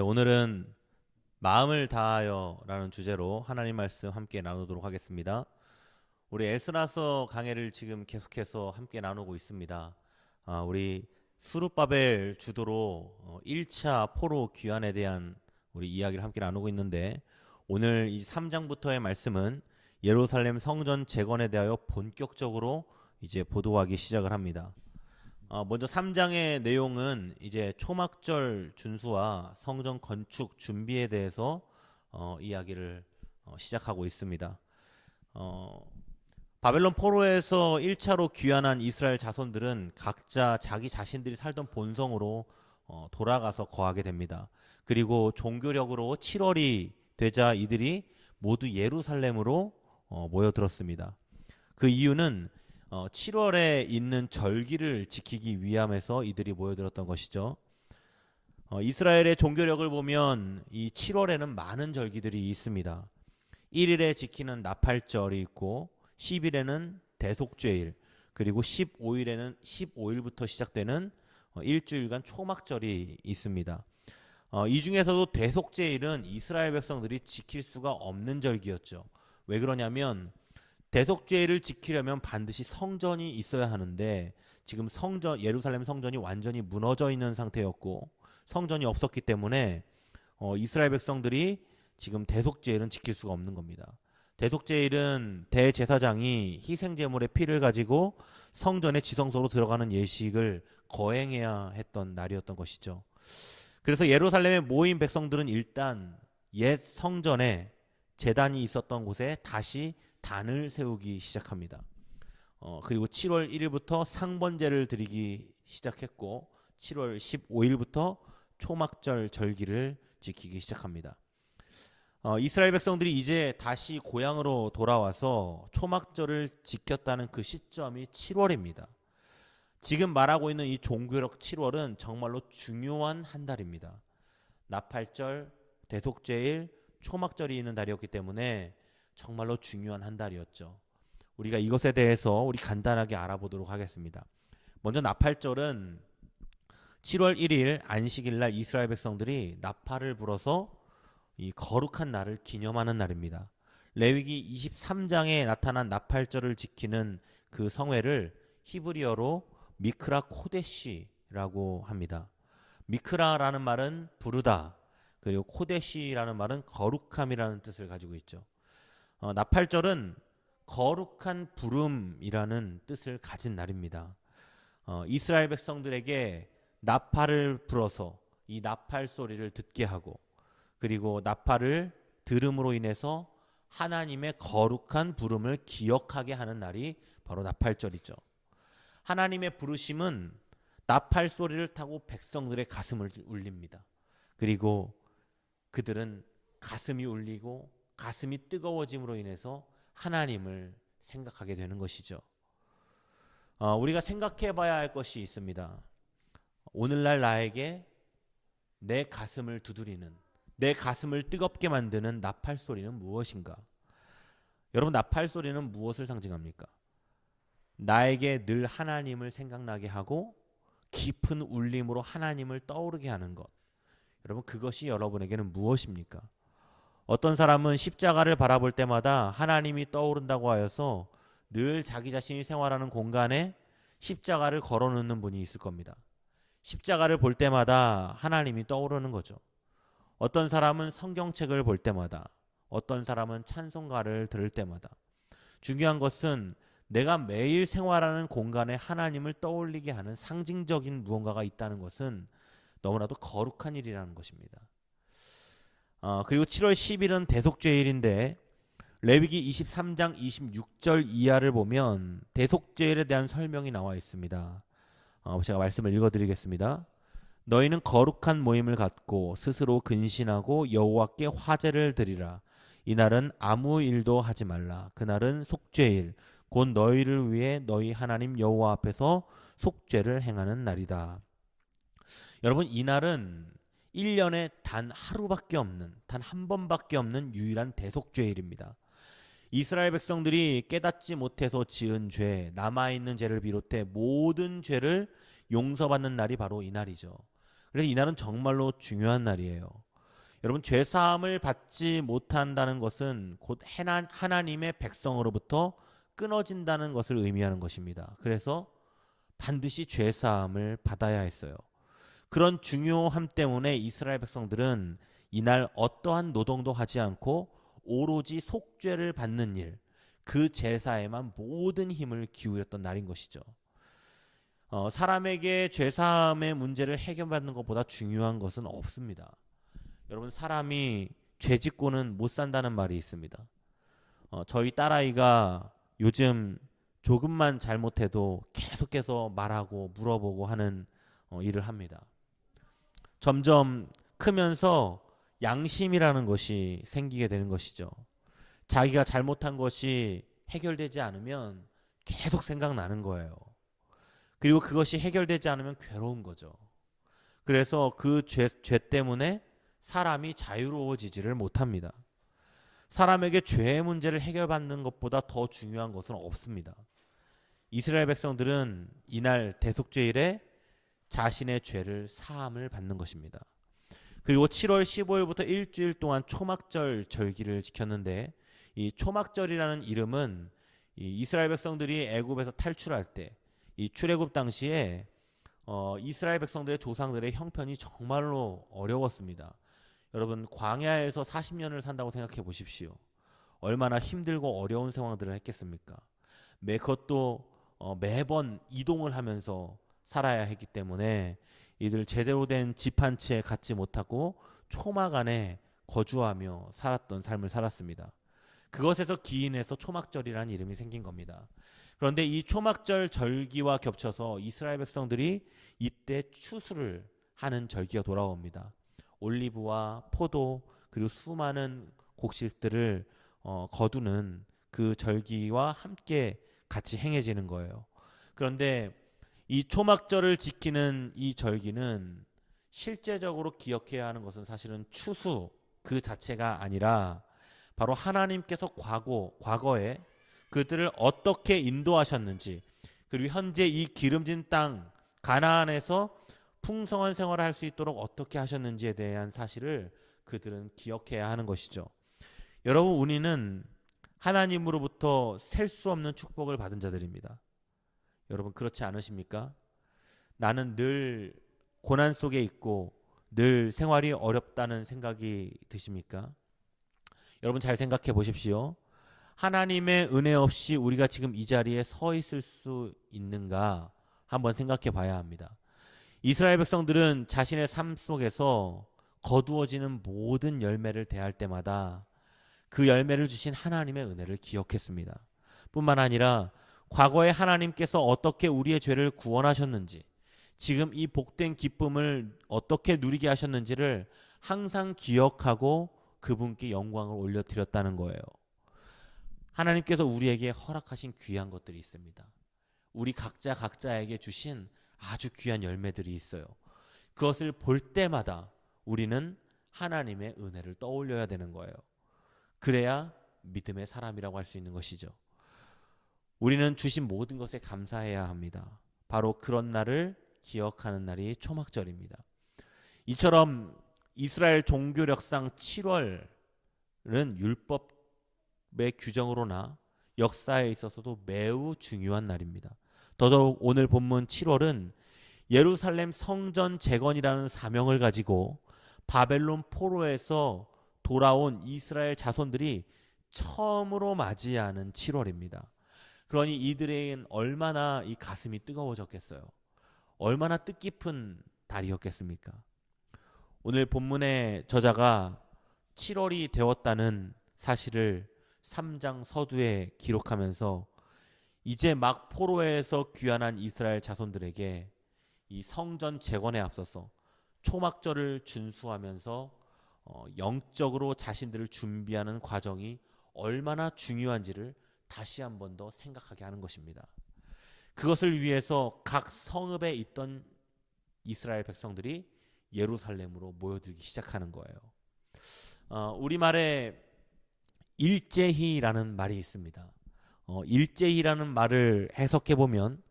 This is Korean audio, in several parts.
오늘은 마음을 다하여라는 주제로 하나님 말씀 함께 나누도록 하겠습니다. 우리 에스라서 강해를 지금 계속해서 함께 나누고 있습니다. 우리 수룹바벨 주도로 1차 포로 귀환에 대한 우리 이야기를 함께 나누고 있는데, 오늘 이 3장부터의 말씀은 예루살렘 성전 재건에 대하여 본격적으로 이제 보도하기 시작을 합니다. 먼저 3장의 내용은 이제 초막절 준수와 성전 건축 준비에 대해서 이야기를 시작하고 있습니다. 바벨론 포로에서 1차로 귀환한 이스라엘 자손들은 각자 자기 자신들이 살던 본성으로 돌아가서 거하게 됩니다. 그리고 종교력으로 7월이 되자 이들이 모두 예루살렘으로 모여들었습니다. 그 이유는 7월에 있는 절기를 지키기 위함에서 이들이 모여들었던 것이죠. 이스라엘의 종교력을 보면 이 7월에는 많은 절기들이 있습니다. 1일에 지키는 나팔절이 있고, 10일에는 대속죄일, 그리고 15일에는 15일부터 시작되는 일주일간 초막절이 있습니다. 이 중에서도 대속죄일은 이스라엘 백성들이 지킬 수가 없는 절기였죠. 왜 그러냐면 대속죄를 지키려면 반드시 성전이 있어야 하는데, 지금 예루살렘 성전이 완전히 무너져 있는 상태였고 성전이 없었기 때문에 이스라엘 백성들이 지금 대속죄일은 지킬 수가 없는 겁니다. 대속죄일은 대제사장이 희생제물의 피를 가지고 성전의 지성소로 들어가는 예식을 거행해야 했던 날이었던 것이죠. 그래서 예루살렘에 모인 백성들은 일단 옛 성전에 제단이 있었던 곳에 다시 단을 세우기 시작합니다. 그리고 7월 1일부터 상번제를 드리기 시작했고, 7월 15일부터 초막절 절기를 지키기 시작합니다. 이스라엘 백성들이 이제 다시 고향으로 돌아와서 초막절을 지켰다는 그 시점이 7월입니다. 지금 말하고 있는 이 종교력 7월은 정말로 중요한 한 달입니다. 나팔절, 대속죄일, 초막절이 있는 달이었기 때문에 정말로 중요한 한 달이었죠. 우리가 이것에 대해서 우리 간단하게 알아보도록 하겠습니다. 먼저 나팔절은 7월 1일 안식일 날 이스라엘 백성들이 나팔을 불어서 이 거룩한 날을 기념하는 날입니다. 레위기 23장에 나타난 나팔절을 지키는 그 성회를 히브리어로 미크라 코데시라고 합니다. 미크라라는 말은 부르다, 그리고 코데시라는 말은 거룩함이라는 뜻을 가지고 있죠. 나팔절은 거룩한 부름이라는 뜻을 가진 날입니다. 이스라엘 백성들에게 나팔을 불어서 이 나팔 소리를 듣게 하고, 그리고 나팔을 들음으로 인해서 하나님의 거룩한 부름을 기억하게 하는 날이 바로 나팔절이죠. 하나님의 부르심은 나팔 소리를 타고 백성들의 가슴을 울립니다. 그리고 그들은 가슴이 울리고 가슴이 뜨거워짐으로 인해서 하나님을 생각하게 되는 것이죠. 우리가 생각해 봐야 할 것이 있습니다. 오늘날 나에게 내 가슴을 두드리는, 내 가슴을 뜨겁게 만드는 나팔 소리는 무엇인가? 여러분, 나팔 소리는 무엇을 상징합니까? 나에게 늘 하나님을 생각나게 하고 깊은 울림으로 하나님을 떠오르게 하는 것. 여러분, 그것이 여러분에게는 무엇입니까? 어떤 사람은 십자가를 바라볼 때마다 하나님이 떠오른다고 하여서 늘 자기 자신이 생활하는 공간에 십자가를 걸어놓는 분이 있을 겁니다. 십자가를 볼 때마다 하나님이 떠오르는 거죠. 어떤 사람은 성경책을 볼 때마다, 어떤 사람은 찬송가를 들을 때마다. 중요한 것은 내가 매일 생활하는 공간에 하나님을 떠올리게 하는 상징적인 무언가가 있다는 것은 너무나도 거룩한 일이라는 것입니다. 그리고 7월 10일은 대속죄일인데, 레위기 23장 26절 이하를 보면 대속죄일에 대한 설명이 나와 있습니다. 제가 말씀을 읽어드리겠습니다. 너희는 거룩한 모임을 갖고 스스로 근신하고 여호와께 화제를 드리라. 이날은 아무 일도 하지 말라. 그날은 속죄일, 곧 너희를 위해 너희 하나님 여호와 앞에서 속죄를 행하는 날이다. 여러분, 이날은 1년에 단 하루밖에 없는, 단 한 번밖에 없는 유일한 대속죄일입니다. 이스라엘 백성들이 깨닫지 못해서 지은 죄, 남아있는 죄를 비롯해 모든 죄를 용서받는 날이 바로 이 날이죠. 그래서 이 날은 정말로 중요한 날이에요. 여러분, 죄 사함을 받지 못한다는 것은 곧 하나님의 백성으로부터 끊어진다는 것을 의미하는 것입니다. 그래서 반드시 죄 사함을 받아야 했어요. 그런 중요함 때문에 이스라엘 백성들은 이날 어떠한 노동도 하지 않고 오로지 속죄를 받는 일, 그 제사에만 모든 힘을 기울였던 날인 것이죠. 사람에게 죄사함의 문제를 해결받는 것보다 중요한 것은 없습니다. 여러분, 사람이 죄 짓고는 못 산다는 말이 있습니다. 저희 딸아이가 요즘 조금만 잘못해도 계속해서 말하고 물어보고 하는 일을 합니다. 점점 크면서 양심이라는 것이 생기게 되는 것이죠. 자기가 잘못한 것이 해결되지 않으면 계속 생각나는 거예요. 그리고 그것이 해결되지 않으면 괴로운 거죠. 그래서 그 죄 때문에 사람이 자유로워지지를 못합니다. 사람에게 죄의 문제를 해결받는 것보다 더 중요한 것은 없습니다. 이스라엘 백성들은 이날 대속죄일에 자신의 죄를 사함을 받는 것입니다. 그리고 7월 15일부터 일주일 동안 초막절 절기를 지켰는데, 이 초막절이라는 이름은 이 이스라엘 백성들이 애굽에서 탈출할 때, 이 출애굽 당시에 이스라엘 백성들의 조상들의 형편이 정말로 어려웠습니다. 여러분, 광야에서 40년을 산다고 생각해 보십시오. 얼마나 힘들고 어려운 상황들을 했겠습니까? 그것도 매번 이동을 하면서 살아야 했기 때문에 이들 제대로 된 집 한 채 갖지 못하고 초막 안에 거주하며 살았던 삶을 살았습니다. 그것에서 기인해서 초막절이라는 이름이 생긴 겁니다. 그런데 이 초막절 절기와 겹쳐서 이스라엘 백성들이 이때 추수를 하는 절기가 돌아옵니다. 올리브와 포도 그리고 수많은 곡식들을 거두는 그 절기와 함께 같이 행해지는 거예요. 그런데 이 초막절을 지키는 이 절기는 실제적으로 기억해야 하는 것은 사실은 추수 그 자체가 아니라 바로 하나님께서 과거에 그들을 어떻게 인도하셨는지, 그리고 현재 이 기름진 땅 가나안에서 풍성한 생활을 할 수 있도록 어떻게 하셨는지에 대한 사실을 그들은 기억해야 하는 것이죠. 여러분, 우리는 하나님으로부터 셀 수 없는 축복을 받은 자들입니다. 여러분, 그렇지 않으십니까? 나는 늘 고난 속에 있고 늘 생활이 어렵다는 생각이 드십니까? 여러분, 잘 생각해 보십시오. 하나님의 은혜 없이 우리가 지금 이 자리에 서 있을 수 있는가 한번 생각해 봐야 합니다. 이스라엘 백성들은 자신의 삶 속에서 거두어지는 모든 열매를 대할 때마다 그 열매를 주신 하나님의 은혜를 기억했습니다. 뿐만 아니라 과거에 하나님께서 어떻게 우리의 죄를 구원하셨는지, 지금 이 복된 기쁨을 어떻게 누리게 하셨는지를 항상 기억하고 그분께 영광을 올려드렸다는 거예요. 하나님께서 우리에게 허락하신 귀한 것들이 있습니다. 우리 각자에게 주신 아주 귀한 열매들이 있어요. 그것을 볼 때마다 우리는 하나님의 은혜를 떠올려야 되는 거예요. 그래야 믿음의 사람이라고 할 수 있는 것이죠. 우리는 주신 모든 것에 감사해야 합니다. 바로 그런 날을 기억하는 날이 초막절입니다. 이처럼 이스라엘 종교력상 7월은 율법의 규정으로나 역사에 있어서도 매우 중요한 날입니다. 더더욱 오늘 본문 7월은 예루살렘 성전 재건이라는 사명을 가지고 바벨론 포로에서 돌아온 이스라엘 자손들이 처음으로 맞이하는 7월입니다. 그러니 이들에겐 얼마나 이 가슴이 뜨거워졌겠어요. 얼마나 뜻깊은 달이었겠습니까? 오늘 본문의 저자가 7월이 되었다는 사실을 3장 서두에 기록하면서 이제 막 포로에서 귀환한 이스라엘 자손들에게 이 성전 재건에 앞서서 초막절을 준수하면서 영적으로 자신들을 준비하는 과정이 얼마나 중요한지를 다시 한 번 더 생각하게 하는 것입니다. 그것을 위해서 각 성읍에 있던 이스라엘 백성들이 예루살렘으로 모여들기 시작하는 거예요. 우리말에 일제히라는 말이 있습니다. 일제히라는 말을 해석해 보면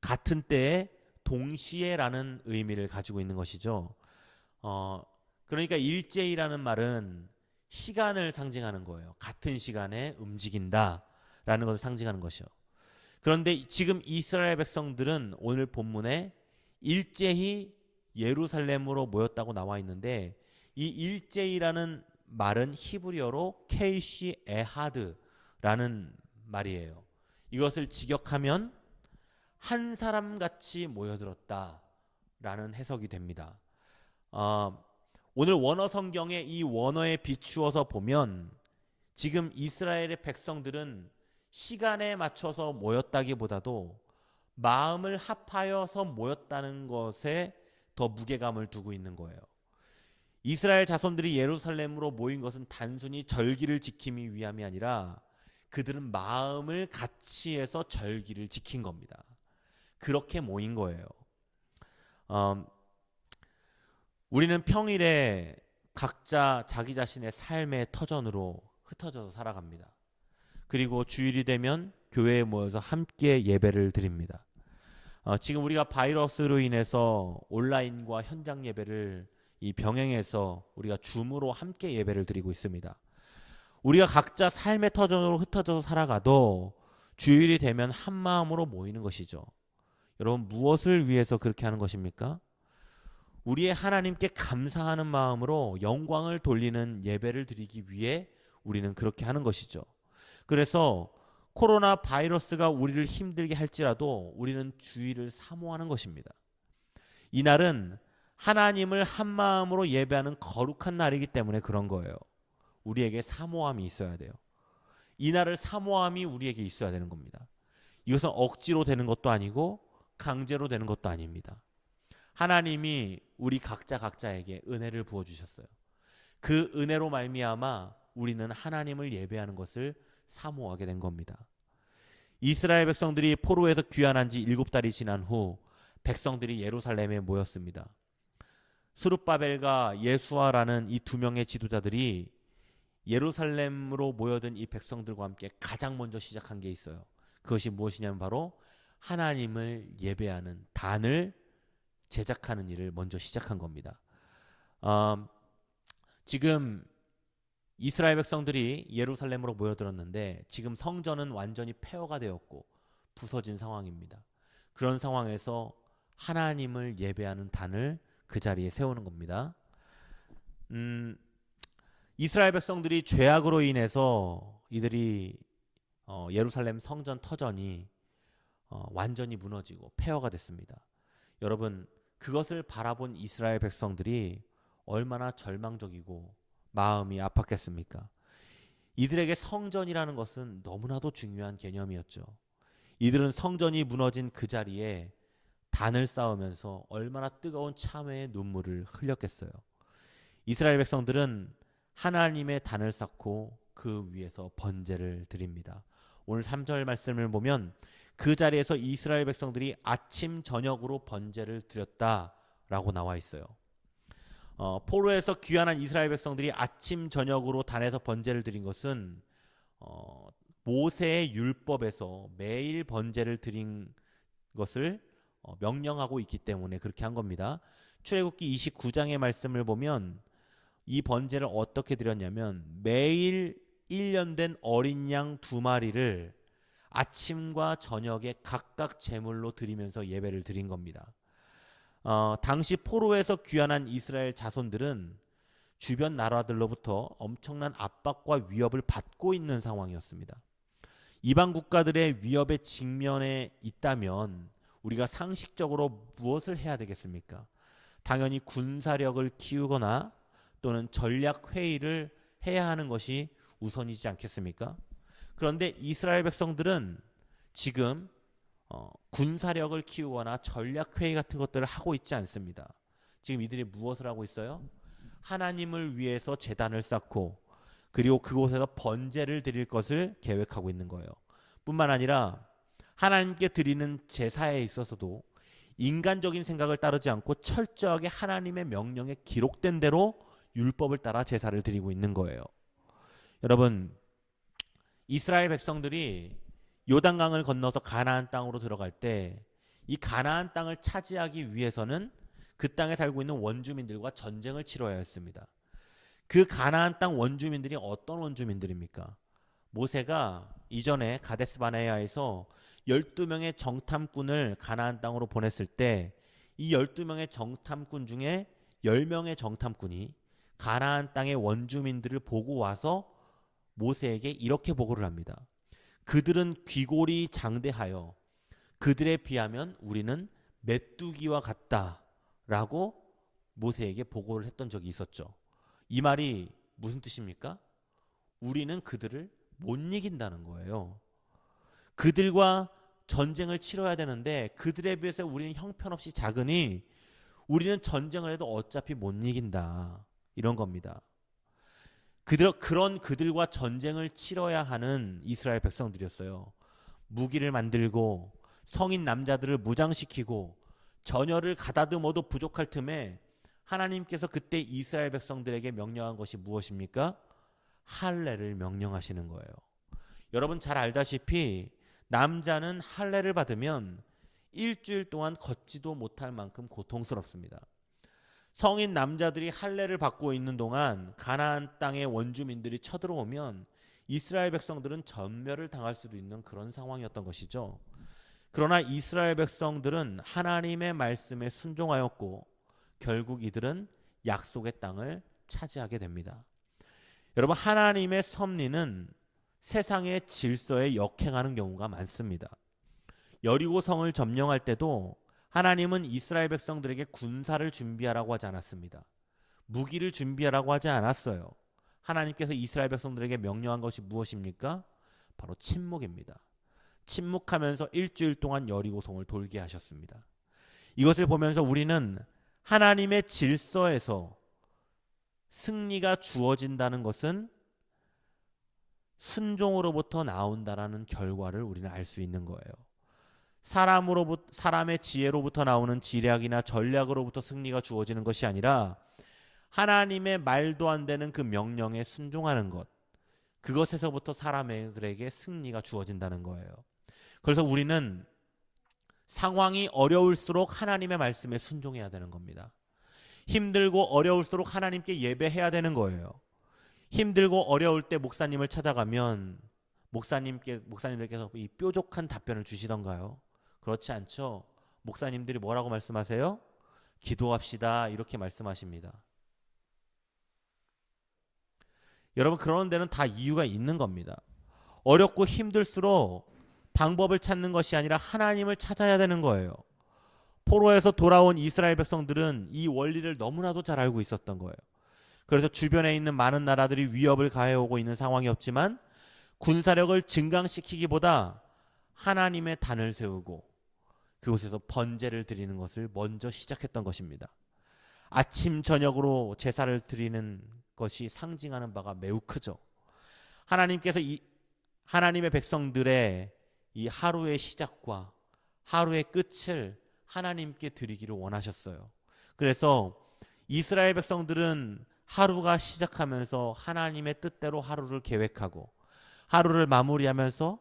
같은 때에 동시에라는 의미를 가지고 있는 것이죠. 그러니까 일제이라는 말은 시간을 상징하는 거예요. 같은 시간에 움직인다라는 것을 상징하는 것이요. 그런데 지금 이스라엘 백성들은 오늘 본문에 일제히 예루살렘으로 모였다고 나와 있는데, 이 일제히라는 말은 히브리어로 케이시 에하드라는 말이에요. 이것을 직역하면 한 사람 같이 모여들었다라는 해석이 됩니다. 오늘 원어 성경에 이 원어에 비추어서 보면 지금 이스라엘의 백성들은 시간에 맞춰서 모였다기보다도 마음을 합하여서 모였다는 것에 더 무게감을 두고 있는 거예요. 이스라엘 자손들이 예루살렘으로 모인 것은 단순히 절기를 지키기 위함이 아니라 그들은 마음을 같이 해서 절기를 지킨 겁니다. 그렇게 모인 거예요. 우리는 평일에 각자 자기 자신의 삶의 터전으로 흩어져서 살아갑니다. 그리고 주일이 되면 교회에 모여서 함께 예배를 드립니다. 지금 우리가 바이러스로 인해서 온라인과 현장 예배를 이 병행해서 우리가 줌으로 함께 예배를 드리고 있습니다. 우리가 각자 삶의 터전으로 흩어져서 살아가도 주일이 되면 한 마음으로 모이는 것이죠. 여러분, 무엇을 위해서 그렇게 하는 것입니까? 우리의 하나님께 감사하는 마음으로 영광을 돌리는 예배를 드리기 위해 우리는 그렇게 하는 것이죠. 그래서 코로나 바이러스가 우리를 힘들게 할지라도 우리는 주일을 사모하는 것입니다. 이 날은 하나님을 한 마음으로 예배하는 거룩한 날이기 때문에 그런 거예요. 우리에게 사모함이 있어야 돼요. 이 날을 사모함이 우리에게 있어야 되는 겁니다. 이것은 억지로 되는 것도 아니고 강제로 되는 것도 아닙니다. 하나님이 우리 각자에게 은혜를 부어주셨어요. 그 은혜로 말미암아 우리는 하나님을 예배하는 것을 사모하게 된 겁니다. 이스라엘 백성들이 포로에서 귀환한 지 7달이 지난 후 백성들이 예루살렘에 모였습니다. 스룹바벨과 예수아라는 이 두 명의 지도자들이 예루살렘으로 모여든 이 백성들과 함께 가장 먼저 시작한 게 있어요. 그것이 무엇이냐면 바로 하나님을 예배하는 단을 제작하는 일을 먼저 시작한 겁니다. 지금 이스라엘 백성들이 예루살렘으로 모여들었는데 지금 성전은 완전히 폐허가 되었고 부서진 상황입니다. 그런 상황에서 하나님을 예배하는 단을 그 자리에 세우는 겁니다. 이스라엘 백성들이 죄악으로 인해서 이들이 예루살렘 성전 터전이 완전히 무너지고 폐허가 됐습니다. 여러분, 그것을 바라본 이스라엘 백성들이 얼마나 절망적이고 마음이 아팠겠습니까? 이들에게 성전이라는 것은 너무나도 중요한 개념이었죠. 이들은 성전이 무너진 그 자리에 단을 쌓으면서 얼마나 뜨거운 참회의 눈물을 흘렸겠어요. 이스라엘 백성들은 하나님의 단을 쌓고 그 위에서 번제를 드립니다. 오늘 3절 말씀을 보면 그 자리에서 이스라엘 백성들이 아침 저녁으로 번제를 드렸다라고 나와 있어요. 포로에서 귀환한 이스라엘 백성들이 아침 저녁으로 단에서 번제를 드린 것은 모세의 율법에서 매일 번제를 드린 것을 명령하고 있기 때문에 그렇게 한 겁니다. 출애굽기 29장의 말씀을 보면 이 번제를 어떻게 드렸냐면 매일 1년 된 어린 양 2마리를 아침과 저녁에 각각 제물로 드리면서 예배를 드린 겁니다. 당시 포로에서 귀환한 이스라엘 자손들은 주변 나라들로부터 엄청난 압박과 위협을 받고 있는 상황이었습니다. 이방 국가들의 위협에 직면해 있다면 우리가 상식적으로 무엇을 해야 되겠습니까? 당연히 군사력을 키우거나 또는 전략 회의를 해야 하는 것이 우선이지 않겠습니까? 그런데 이스라엘 백성들은 지금 군사력을 키우거나 전략 회의 같은 것들을 하고 있지 않습니다. 지금 이들이 무엇을 하고 있어요? 하나님을 위해서 제단을 쌓고 그리고 그곳에서 번제를 드릴 것을 계획하고 있는 거예요. 뿐만 아니라 하나님께 드리는 제사에 있어서도 인간적인 생각을 따르지 않고 철저하게 하나님의 명령에 기록된 대로 율법을 따라 제사를 드리고 있는 거예요. 여러분, 이스라엘 백성들이 요단강을 건너서 가나안 땅으로 들어갈 때 이 가나안 땅을 차지하기 위해서는 그 땅에 살고 있는 원주민들과 전쟁을 치러야 했습니다. 그 가나안 땅 원주민들이 어떤 원주민들입니까? 모세가 이전에 가데스 바네아에서 12명의 정탐꾼을 가나안 땅으로 보냈을 때 이 12명의 정탐꾼 중에 10명의 정탐꾼이 가나안 땅의 원주민들을 보고 와서 모세에게 이렇게 보고를 합니다. 그들은 귀골이 장대하여 그들에 비하면 우리는 메뚜기와 같다라고 모세에게 보고를 했던 적이 있었죠. 이 말이 무슨 뜻입니까? 우리는 그들을 못 이긴다는 거예요. 그들과 전쟁을 치러야 되는데 그들에 비해서 우리는 형편없이 작으니 우리는 전쟁을 해도 어차피 못 이긴다. 이런 겁니다. 그런 그들과 전쟁을 치러야 하는 이스라엘 백성들이었어요. 무기를 만들고 성인 남자들을 무장시키고 전열을 가다듬어도 부족할 틈에 하나님께서 그때 이스라엘 백성들에게 명령한 것이 무엇입니까? 할례를 명령하시는 거예요. 여러분 잘 알다시피 남자는 할례를 받으면 일주일 동안 걷지도 못할 만큼 고통스럽습니다. 성인 남자들이 할례를 받고 있는 동안 가나안 땅의 원주민들이 쳐들어오면 이스라엘 백성들은 전멸을 당할 수도 있는 그런 상황이었던 것이죠. 그러나 이스라엘 백성들은 하나님의 말씀에 순종하였고 결국 이들은 약속의 땅을 차지하게 됩니다. 여러분 하나님의 섭리는 세상의 질서에 역행하는 경우가 많습니다. 여리고 성을 점령할 때도 하나님은 이스라엘 백성들에게 군사를 준비하라고 하지 않았습니다. 무기를 준비하라고 하지 않았어요. 하나님께서 이스라엘 백성들에게 명령한 것이 무엇입니까? 바로 침묵입니다. 침묵하면서 일주일 동안 여리고 성을 돌게 하셨습니다. 이것을 보면서 우리는 하나님의 질서에서 승리가 주어진다는 것은 순종으로부터 나온다라는 결과를 우리는 알 수 있는 거예요. 사람의 지혜로부터 나오는 지략이나 전략으로부터 승리가 주어지는 것이 아니라 하나님의 말도 안 되는 그 명령에 순종하는 것, 그것에서부터 사람들에게 승리가 주어진다는 거예요. 그래서 우리는 상황이 어려울수록 하나님의 말씀에 순종해야 되는 겁니다. 힘들고 어려울수록 하나님께 예배해야 되는 거예요. 힘들고 어려울 때 목사님을 찾아가면 목사님들께서 이 뾰족한 답변을 주시던가요? 그렇지 않죠. 목사님들이 뭐라고 말씀하세요? 기도합시다 이렇게 말씀하십니다. 여러분 그런 데는 다 이유가 있는 겁니다. 어렵고 힘들수록 방법을 찾는 것이 아니라 하나님을 찾아야 되는 거예요. 포로에서 돌아온 이스라엘 백성들은 이 원리를 너무나도 잘 알고 있었던 거예요. 그래서 주변에 있는 많은 나라들이 위협을 가해오고 있는 상황이었지만 군사력을 증강시키기보다 하나님의 단을 세우고 그곳에서 번제를 드리는 것을 먼저 시작했던 것입니다. 아침 저녁으로 제사를 드리는 것이 상징하는 바가 매우 크죠. 하나님께서 하나님의 백성들의 이 하루의 시작과 하루의 끝을 하나님께 드리기를 원하셨어요. 그래서 이스라엘 백성들은 하루가 시작하면서 하나님의 뜻대로 하루를 계획하고 하루를 마무리하면서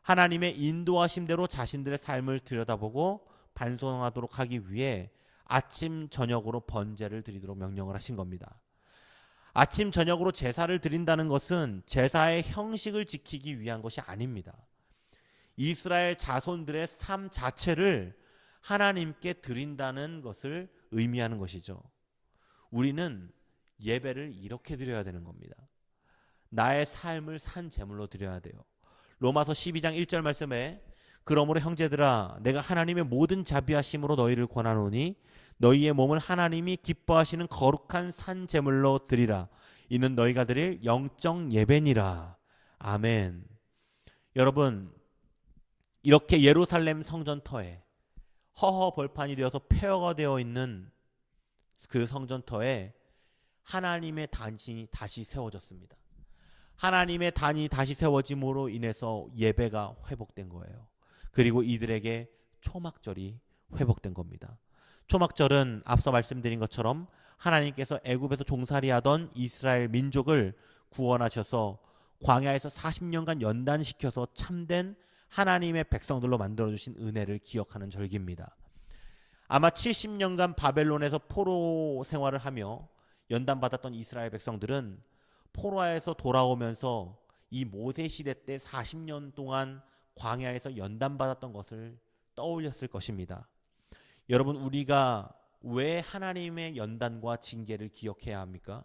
하나님의 인도하심대로 자신들의 삶을 들여다보고 반성하도록 하기 위해 아침 저녁으로 번제를 드리도록 명령을 하신 겁니다. 아침 저녁으로 제사를 드린다는 것은 제사의 형식을 지키기 위한 것이 아닙니다. 이스라엘 자손들의 삶 자체를 하나님께 드린다는 것을 의미하는 것이죠. 우리는 예배를 이렇게 드려야 되는 겁니다. 나의 삶을 산 제물로 드려야 돼요. 로마서 12장 1절 말씀에 그러므로 형제들아 내가 하나님의 모든 자비하심으로 너희를 권하노니 너희의 몸을 하나님이 기뻐하시는 거룩한 산 제물로 드리라. 이는 너희가 드릴 영적 예배니라. 아멘. 여러분 이렇게 예루살렘 성전터에 허허 벌판이 되어서 폐허가 되어 있는 그 성전터에 하나님의 단이 다시 세워졌습니다. 하나님의 단이 다시 세워짐으로 인해서 예배가 회복된 거예요. 그리고 이들에게 초막절이 회복된 겁니다. 초막절은 앞서 말씀드린 것처럼 하나님께서 애굽에서 종살이하던 이스라엘 민족을 구원하셔서 광야에서 40년간 연단시켜서 참된 하나님의 백성들로 만들어주신 은혜를 기억하는 절기입니다. 아마 70년간 바벨론에서 포로 생활을 하며 연단받았던 이스라엘 백성들은 포로에서 돌아오면서 이 모세 시대 때 40년 동안 광야에서 연단받았던 것을 떠올렸을 것입니다. 여러분, 우리가 왜 하나님의 연단과 징계를 기억해야 합니까?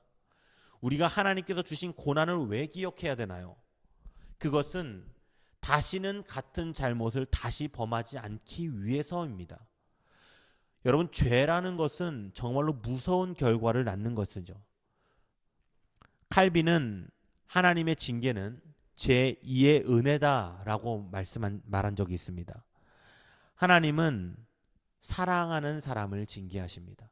우리가 하나님께서 주신 고난을 왜 기억해야 되나요? 그것은 다시는 같은 잘못을 다시 범하지 않기 위해서입니다. 여러분, 죄라는 것은 정말로 무서운 결과를 낳는 것이죠. 칼빈은 하나님의 징계는 제2의 은혜다라고 말한 적이 있습니다. 하나님은 사랑하는 사람을 징계하십니다.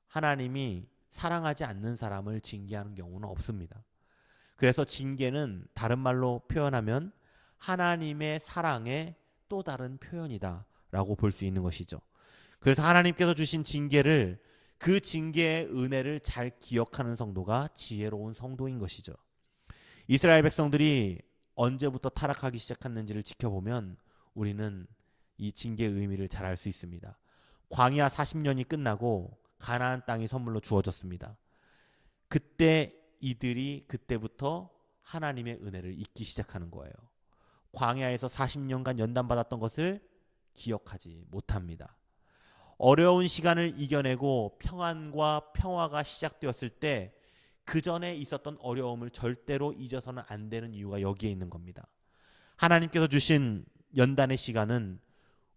하나님이 사랑하지 않는 사람을 징계하는 경우는 없습니다. 그래서 징계는 다른 말로 표현하면 하나님의 사랑의 또 다른 표현이다라고 볼 수 있는 것이죠. 그래서 하나님께서 주신 징계를, 그 징계의 은혜를 잘 기억하는 성도가 지혜로운 성도인 것이죠. 이스라엘 백성들이 언제부터 타락하기 시작했는지를 지켜보면 우리는 이 징계의 의미를 잘 알 수 있습니다. 광야 40년이 끝나고 가나안 땅이 선물로 주어졌습니다. 그때부터 하나님의 은혜를 잊기 시작하는 거예요. 광야에서 40년간 연단받았던 것을 기억하지 못합니다. 어려운 시간을 이겨내고 평안과 평화가 시작되었을 때 그 전에 있었던 어려움을 절대로 잊어서는 안 되는 이유가 여기에 있는 겁니다. 하나님께서 주신 연단의 시간은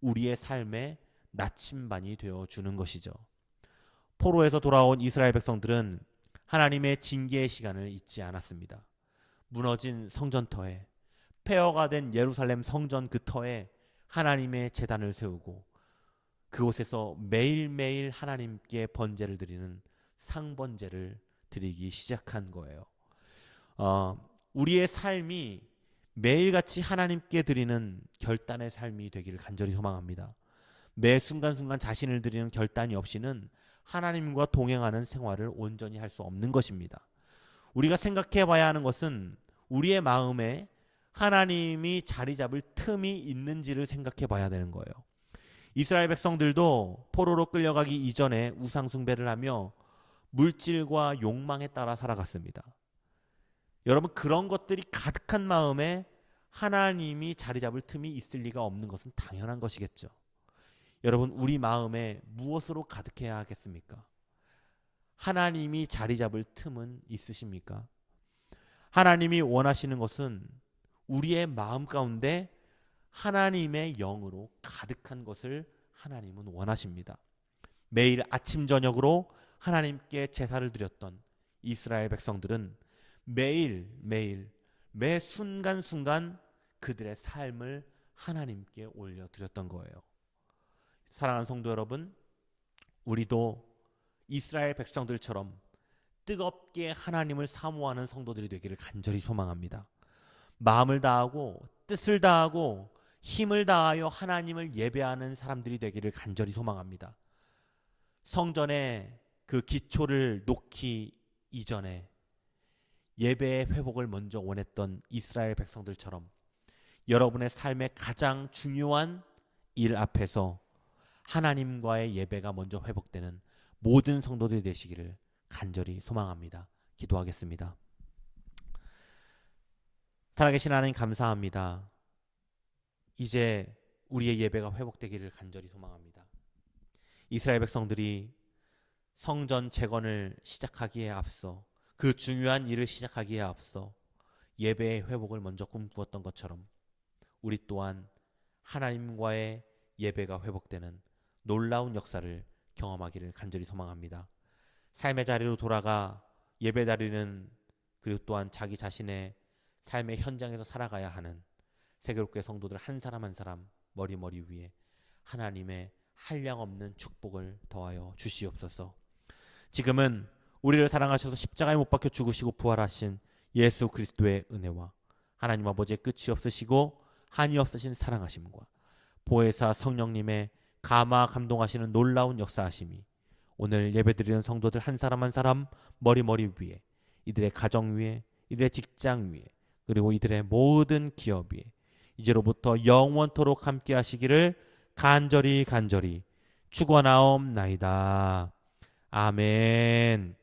우리의 삶의 나침반이 되어주는 것이죠. 포로에서 돌아온 이스라엘 백성들은 하나님의 징계의 시간을 잊지 않았습니다. 무너진 성전터에, 폐허가 된 예루살렘 성전 그 터에 하나님의 제단을 세우고 그곳에서 매일매일 하나님께 번제를 드리는 상번제를 드리기 시작한 거예요. 우리의 삶이 매일같이 하나님께 드리는 결단의 삶이 되기를 간절히 소망합니다. 매 순간순간 자신을 드리는 결단이 없이는 하나님과 동행하는 생활을 온전히 할 수 없는 것입니다. 우리가 생각해 봐야 하는 것은 우리의 마음에 하나님이 자리 잡을 틈이 있는지를 생각해 봐야 되는 거예요. 이스라엘 백성들도 포로로 끌려가기 이전에 우상 숭배를 하며 물질과 욕망에 따라 살아갔습니다. 여러분, 그런 것들이 가득한 마음에 하나님이 자리 잡을 틈이 있을 리가 없는 것은 당연한 것이겠죠. 여러분, 우리 마음에 무엇으로 가득해야 하겠습니까? 하나님이 자리 잡을 틈은 있으십니까? 하나님이 원하시는 것은 우리의 마음 가운데 하나님의 영으로 가득한 것을 하나님은 원하십니다. 매일 아침 저녁으로 하나님께 제사를 드렸던 이스라엘 백성들은 매일 매 순간순간 그들의 삶을 하나님께 올려드렸던 거예요. 사랑하는 성도 여러분, 우리도 이스라엘 백성들처럼 뜨겁게 하나님을 사모하는 성도들이 되기를 간절히 소망합니다. 마음을 다하고 뜻을 다하고 힘을 다하여 하나님을 예배하는 사람들이 되기를 간절히 소망합니다. 성전에 그 기초를 놓기 이전에 예배의 회복을 먼저 원했던 이스라엘 백성들처럼 여러분의 삶의 가장 중요한 일 앞에서 하나님과의 예배가 먼저 회복되는 모든 성도들이 되시기를 간절히 소망합니다. 기도하겠습니다. 살아계신 하나님, 감사합니다. 이제 우리의 예배가 회복되기를 간절히 소망합니다. 이스라엘 백성들이 성전 재건을 시작하기에 앞서, 그 중요한 일을 시작하기에 앞서 예배의 회복을 먼저 꿈꾸었던 것처럼 우리 또한 하나님과의 예배가 회복되는 놀라운 역사를 경험하기를 간절히 소망합니다. 삶의 자리로 돌아가 예배드리는, 그리고 또한 자기 자신의 삶의 현장에서 살아가야 하는 세계롭게 성도들 한 사람 한 사람 머리 위에 하나님의 한량없는 축복을 더하여 주시옵소서. 지금은 우리를 사랑하셔서 십자가에 못 박혀 죽으시고 부활하신 예수 그리스도의 은혜와 하나님 아버지의 끝이 없으시고 한이 없으신 사랑하심과 보혜사 성령님의 감화 감동하시는 놀라운 역사하심이 오늘 예배드리는 성도들 한 사람 한 사람 머리 위에, 이들의 가정 위에, 이들의 직장 위에, 그리고 이들의 모든 기업 위에 이제로부터 영원토록 함께 하시기를 간절히 축원하옵나이다. 아멘.